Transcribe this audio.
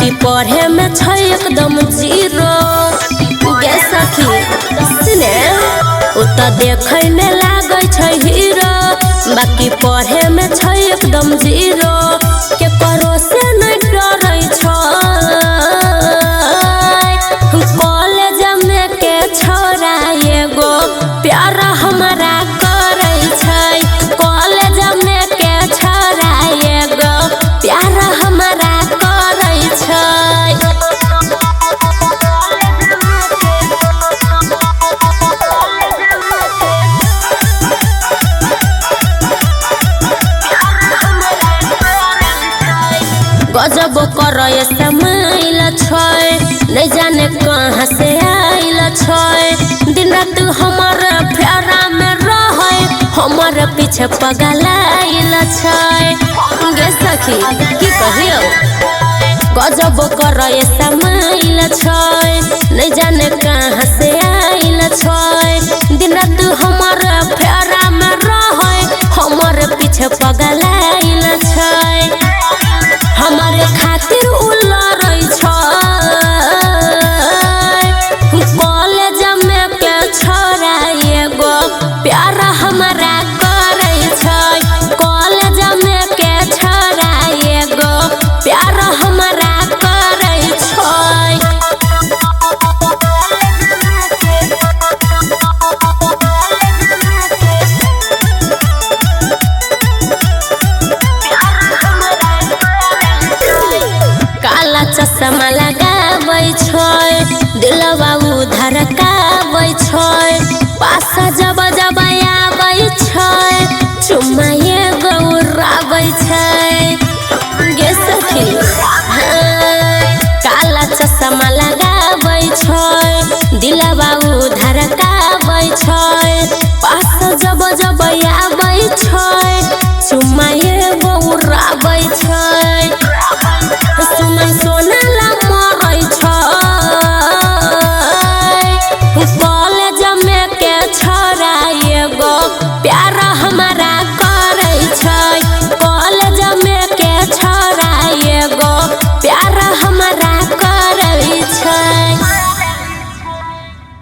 बाकी पढ़े में छै एकदम जीरो। गे सखी सुने उ त देखै में लागै छै हीरो, बाकी पढ़े में छै एकदम जीरो। के करो से नहीं डरै छै, कॉलेज में के छोरा एगो प्यार हमरा करै छै। कॉलेज में के छोरा एगो प्यार हमरा करै छै। गजब करे समाइल छै, नहीं जाने कहाँ से आइल छै। दिन रात हमारे फेरा में रहे, हमारे पीछे पगलाइल छै। गे सखी की कहियो गजब करे समाइल छै, नहीं जाने कहाँ से आइल छै। दिन रात हमारे फेरा में रहे, हमारे पीछे पगलाइल छै। हमारे खातिर उलरै छै, कॉलेज में के छोरा एगो प्यार हमरा करै छै। कॉलेज में के छोरा एगो प्यार हमरा करै छै। काला चश्मा लगाबै छै, दिलवा उधर काबै छै। पास जब जब आबै छै, चुम्मा एगो उड़ाबै छै। गे सखी काला चश्मा लगाबै छै, दिलवा उधर काबै छै।